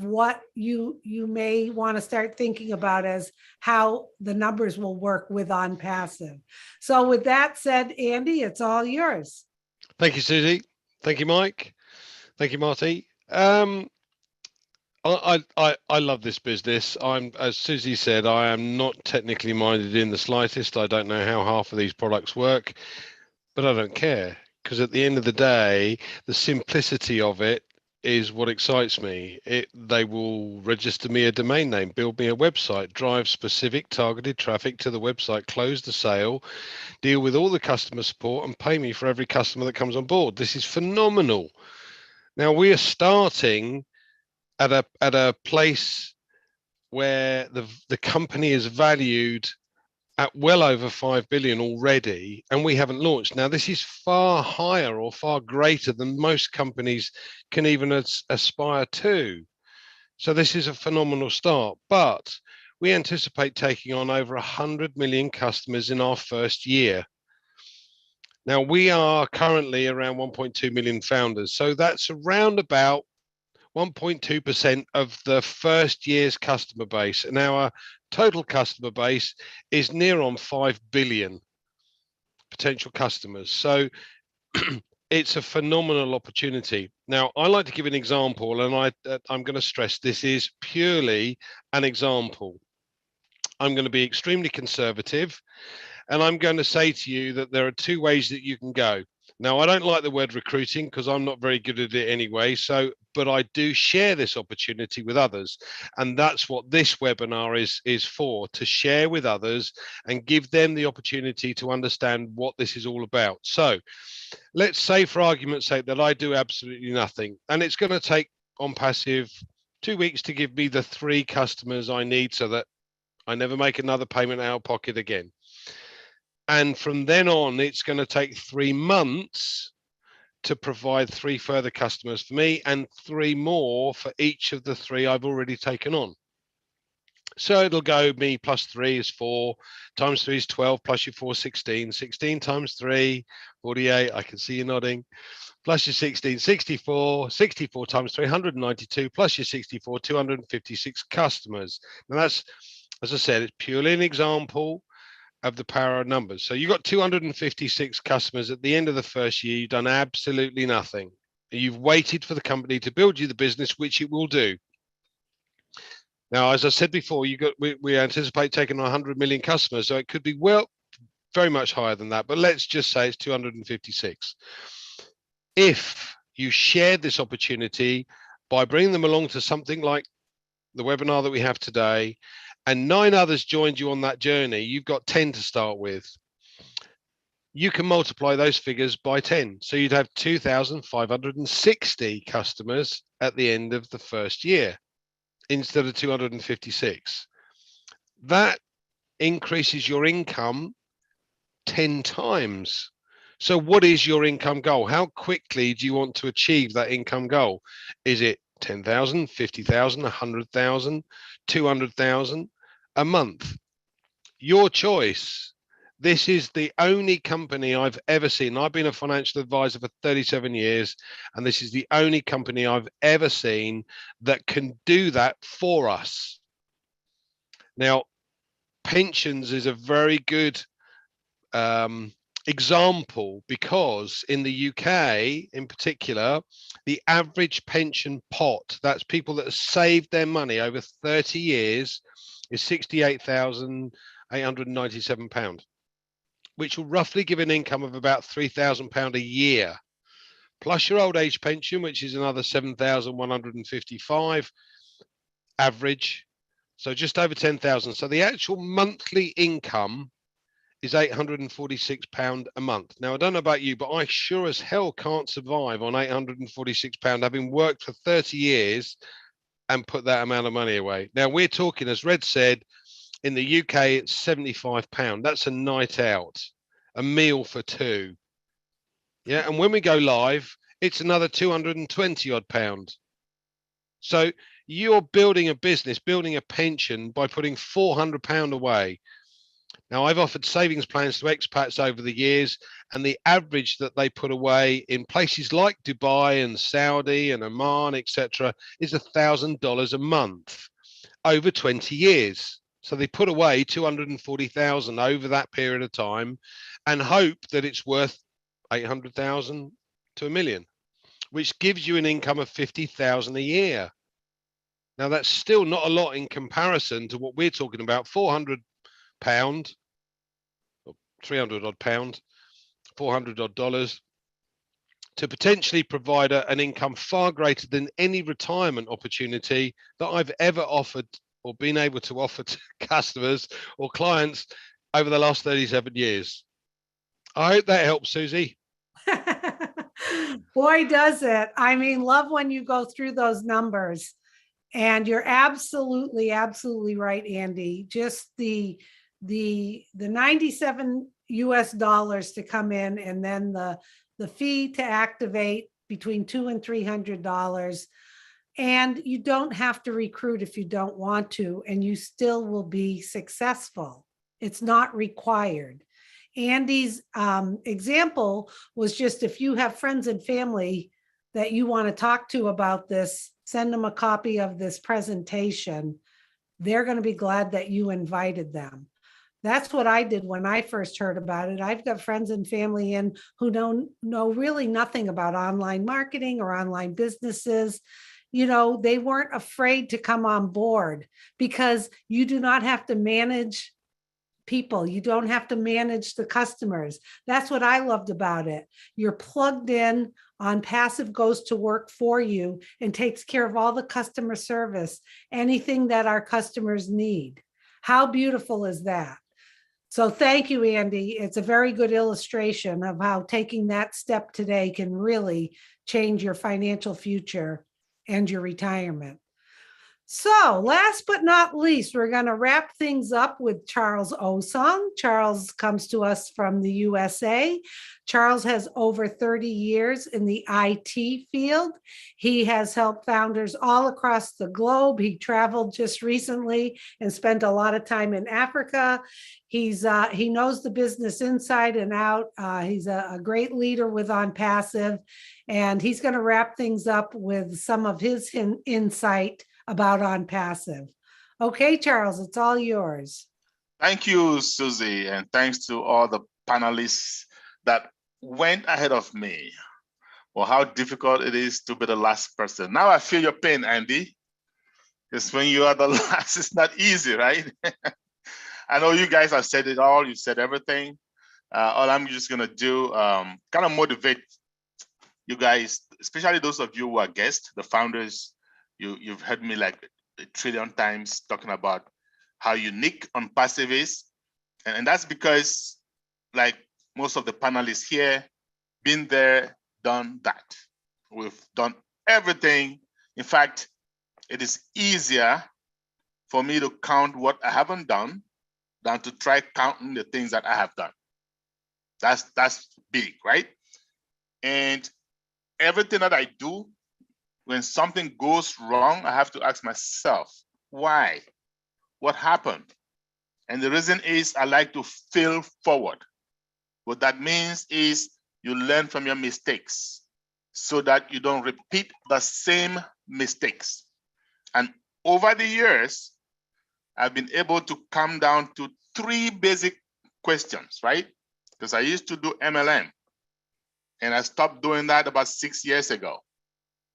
what you may want to start thinking about as how the numbers will work with ONPASSIVE. So with that said, Andy, it's all yours.
Thank you, Susie. Thank you, Mike. Thank you, Marty. I love this business. As Susie said, I am not technically minded in the slightest. I don't know how half of these products work, but I don't care, because at the end of the day, the simplicity of it is what excites me. They will register me a domain name, build me a website, drive specific targeted traffic to the website, close the sale, deal with all the customer support, and pay me for every customer that comes on board. This is phenomenal. Now we are starting at a place where the company is valued at well over 5 billion already, and we haven't launched. Now, this is far higher or far greater than most companies can even aspire to. So this is a phenomenal start, but we anticipate taking on over 100 million customers in our first year. Now, we are currently around 1.2 million founders. So that's around about 1.2% of the first year's customer base. And our total customer base is near on 5 billion potential customers. So it's a phenomenal opportunity. Now, I like to give an example, and I'm going to stress this is purely an example. I'm going to be extremely conservative, and I'm going to say to you that there are two ways that you can go. Now, I don't like the word recruiting because I'm not very good at it anyway. But I do share this opportunity with others. And that's what this webinar is for, to share with others and give them the opportunity to understand what this is all about. So let's say, for argument's sake, that I do absolutely nothing. And it's going to take ONPASSIVE 2 weeks to give me the 3 customers I need so that I never make another payment out of pocket again. And from then on, it's going to take 3 months to provide 3 further customers for me and 3 more for each of the 3 I've already taken on. So it'll go me plus 3 is 4, times 3 is 12, plus your 4, 16, 16 times 3, 48, I can see you nodding, plus your 16, 64, 64 times 392, plus your 64, 256 customers. Now that's, as I said, it's purely an example of the power of numbers. So you've got 256 customers at the end of the first year. You've done absolutely nothing. You've waited for the company to build you the business, which it will do. Now, as I said before, we anticipate taking on 100 million customers, so it could be very much higher than that, but let's just say it's 256. If you shared this opportunity by bringing them along to something like the webinar that we have today, and 9 others joined you on that journey, you've got 10 to start with. You can multiply those figures by 10. So you'd have 2,560 customers at the end of the first year instead of 256. That increases your income 10 times. So what is your income goal? How quickly do you want to achieve that income goal? Is it 10,000, 50,000, 100,000, 200,000 a month? Your choice. This is the only company I've ever seen. I've been a financial advisor for 37 years, and this is the only company I've ever seen that can do that for us. Now, pensions is a very good example, because in the UK in particular, the average pension pot, that's people that have saved their money over 30 years, is £68,897, which will roughly give an income of about £3,000 a year, plus your old age pension, which is another 7,155 average, so just over 10,000. So the actual monthly income is £846 a month. Now, I don't know about you, but I sure as hell can't survive on £846, having worked for 30 years and put that amount of money away. Now, we're talking, as Red said, in the UK, it's £75. That's a night out, a meal for 2. Yeah, and when we go live, it's another 220 odd pounds. So you're building a business, building a pension by putting £400 away. Now, I've offered savings plans to expats over the years, and the average that they put away in places like Dubai and Saudi and Oman, etc., is $1,000 a month over 20 years. So they put away 240,000 over that period of time and hope that it's worth 800,000 to $1 million, which gives you an income of 50,000 a year. Now, that's still not a lot in comparison to what we're talking about, £400, or 300 odd pound, 400 odd dollars, to potentially provide an income far greater than any retirement opportunity that I've ever offered or been able to offer to customers or clients over the last 37 years. I hope that helps, Susie.
Boy, does it. I mean, love when you go through those numbers. And you're absolutely, absolutely right, Andy. Just the 97 US dollars to come in, and then the fee to activate between $200 and $300. And you don't have to recruit if you don't want to, and you still will be successful. It's not required. Andy's example was just, if you have friends and family that you want to talk to about this, send them a copy of this presentation. They're going to be glad that you invited them. That's what I did when I first heard about it. I've got friends and family in who don't know really nothing about online marketing or online businesses. You know, they weren't afraid to come on board because you do not have to manage people. You don't have to manage the customers. That's what I loved about it. You're plugged in. ONPASSIVE goes to work for you and takes care of all the customer service, anything that our customers need. How beautiful is that? So thank you, Andy. It's a very good illustration of how taking that step today can really change your financial future and your retirement. So last but not least, we're going to wrap things up with Charles Osong. Charles comes to us from the USA. Charles has over 30 years in the IT field. He has helped founders all across the globe. He traveled just recently and spent a lot of time in Africa. He knows the business inside and out. He's a great leader with ONPASSIVE, and he's going to wrap things up with some of his insight about ONPASSIVE. Okay, Charles, it's all yours.
Thank you, Susie, and thanks to all the panelists that went ahead of me. Well, how difficult it is to be the last person. Now I feel your pain, Andy. Because when you are the last, it's not easy, right? I know you guys have said it all. You said everything. All I'm just gonna do, kind of motivate you guys, especially those of you who are guests, the founders. You've heard me like a trillion times talking about how unique ONPASSIVE is, and that's because, like most of the panelists here, been there, done that. We've done everything. In fact, it is easier for me to count what I haven't done than to try counting the things that I have done. That's big, right? And everything that I do, when something goes wrong, I have to ask myself, why? What happened? And the reason is I like to fail forward. What that means is you learn from your mistakes so that you don't repeat the same mistakes. And over the years, I've been able to come down to 3 basic questions, right? Because I used to do MLM and I stopped doing that about 6 years ago.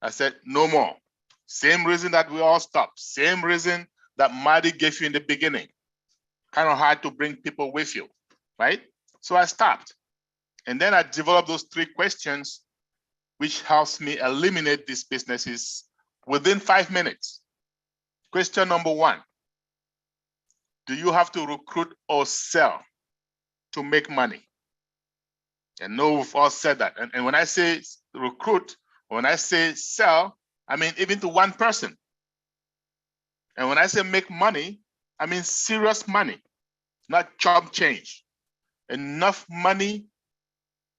I said, no more. Same reason that we all stopped. Same reason that Marty gave you in the beginning. Kind of hard to bring people with you, right? So I stopped. And then I developed those 3 questions, which helps me eliminate these businesses within 5 minutes. Question number 1, do you have to recruit or sell to make money? And no, we've all said that. And when I say recruit, when I say sell, I mean even to one person. And when I say make money, I mean serious money, not chump change. Enough money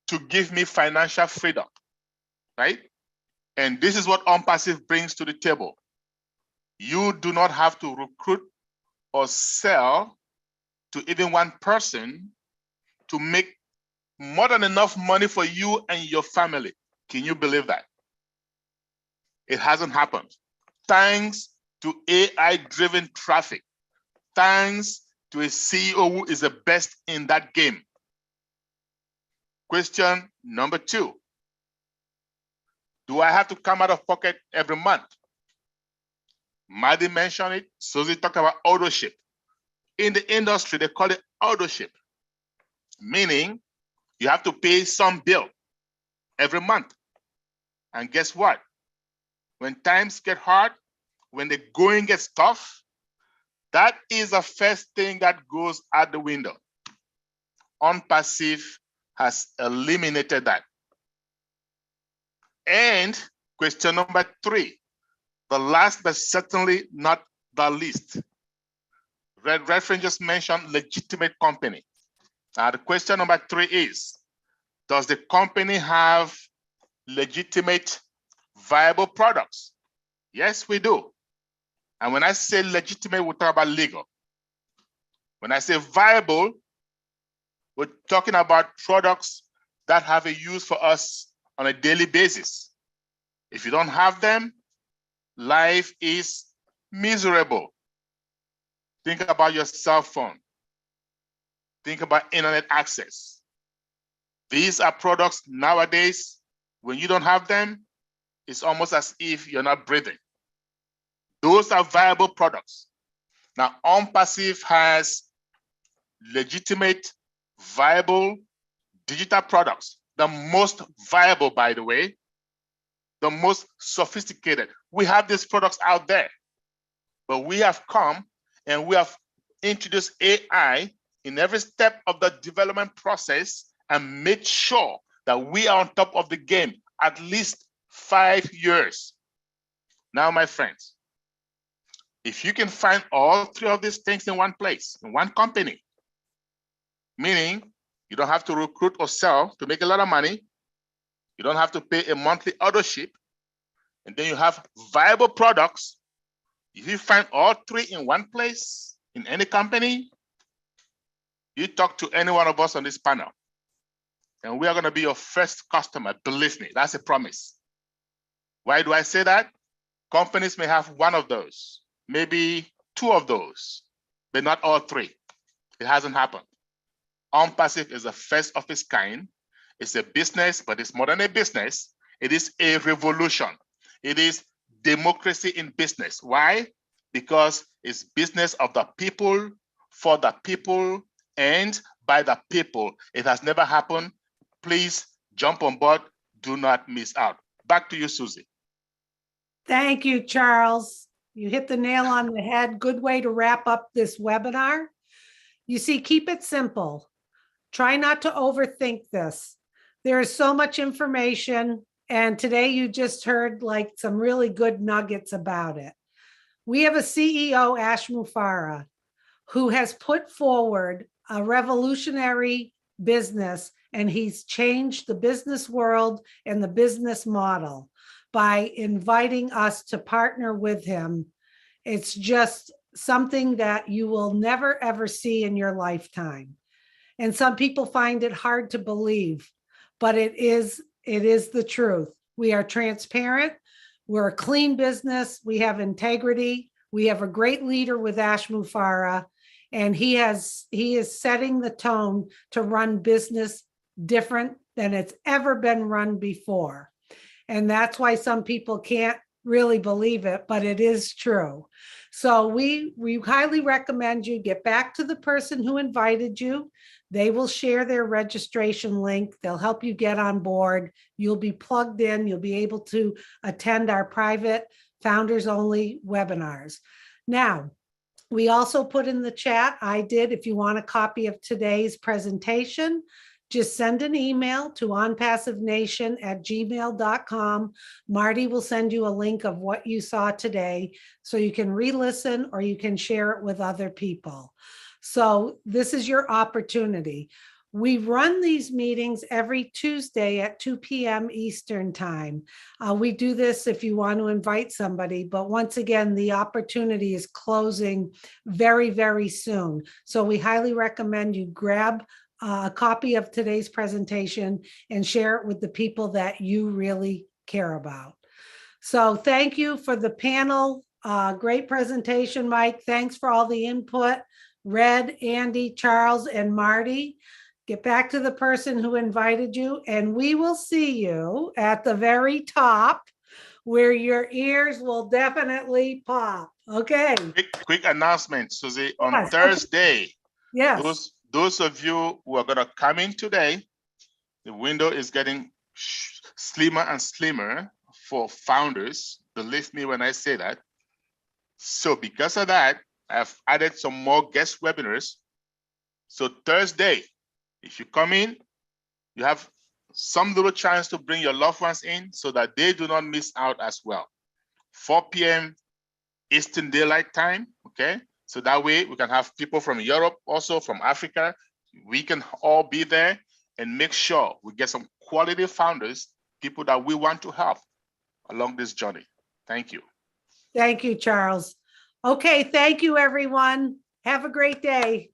to give me financial freedom, right? And this is what ONPASSIVE brings to the table. You do not have to recruit or sell to even one person to make more than enough money for you and your family. Can you believe that? It hasn't happened. Thanks to AI-driven traffic. Thanks to a CEO who is the best in that game. Question number 2. Do I have to come out of pocket every month? Maddie mentioned it. Susie talked about auto ship. In the industry, they call it auto ship, meaning you have to pay some bill every month. And guess what? When times get hard, when the going gets tough, that is the first thing that goes out the window. ONPASSIVE has eliminated that. And question number 3, the last but certainly not the least. Red Reference just mentioned legitimate company. Now the question number 3 is, does the company have legitimate, viable products? Yes, we do. And when I say legitimate, we talk about legal. When I say viable, we're talking about products that have a use for us on a daily basis. If you don't have them, life is miserable. Think about your cell phone. Think about internet access. These are products nowadays, when you don't have them, it's almost as if you're not breathing. Those are viable products. Now, ONPASSIVE has legitimate, viable digital products. The most viable, by the way, the most sophisticated. We have these products out there, but we have come and we have introduced AI in every step of the development process and made sure that we are on top of the game at least 5 years. Now, my friends, if you can find all 3 of these things in one place, in one company, meaning you don't have to recruit or sell to make a lot of money, you don't have to pay a monthly auto ship, and then you have viable products. If you find all 3 in one place, in any company, you talk to any one of us on this panel, and we are going to be your first customer. Believe me, that's a promise. Why do I say that? Companies may have 1 of those, maybe 2 of those, but not all 3. It hasn't happened. ONPASSIVE is the first of its kind. It's a business, but it's more than a business. It is a revolution. It is democracy in business. Why? because it's business of the people, for the people, and by the people. It has never happened. Please jump on board. Do not miss out. Back to you, Susie.
Thank you, Charles. You hit the nail on the head. Good way to wrap up this webinar. You see, keep it simple. Try not to overthink this. There is so much information, and today you just heard like some really good nuggets about it. We have a CEO, Ash Mufareh, who has put forward a revolutionary business, and he's changed the business world and the business model by inviting us to partner with him. It's just something that you will never, ever see in your lifetime. And some people find it hard to believe, but it is the truth. We are transparent. We're a clean business. We have integrity. We have a great leader with Ash Mufareh, and he is setting the tone to run business different than it's ever been run before. And that's why some people can't really believe it, but it is true. So we highly recommend you get back to the person who invited you. They will share their registration link. They'll help you get on board. You'll be plugged in. You'll be able to attend our private founders only webinars. Now, we also put in the chat, I did, if you want a copy of today's presentation, just send an email to onpassivenation@gmail.com. Marty will send you a link of what you saw today so you can re-listen or you can share it with other people. So this is your opportunity. We run these meetings every Tuesday at 2 p.m. Eastern time. We do this if you want to invite somebody, but once again, the opportunity is closing very, very soon. So we highly recommend you grab a copy of today's presentation and share it with the people that you really care about. So thank you for the panel. Great presentation, Mike. Thanks for all the input. Red, Andy, Charles, and Marty. Get back to the person who invited you, and we will see you at the very top where your ears will definitely pop. Okay.
Quick announcement, Susie. On
Yes.
Thursday,
Yes.
those of you who are going to come in today, the window is getting slimmer and slimmer for founders. Believe me when I say that. So because of that, I've added some more guest webinars. So Thursday, if you come in, you have some little chance to bring your loved ones in so that they do not miss out as well. 4 p.m. Eastern Daylight Time, okay? So that way we can have people from Europe, also from Africa. We can all be there and make sure we get some quality founders, people that we want to help along this journey. Thank you.
Thank you, Charles. Okay, thank you, everyone. Have a great day.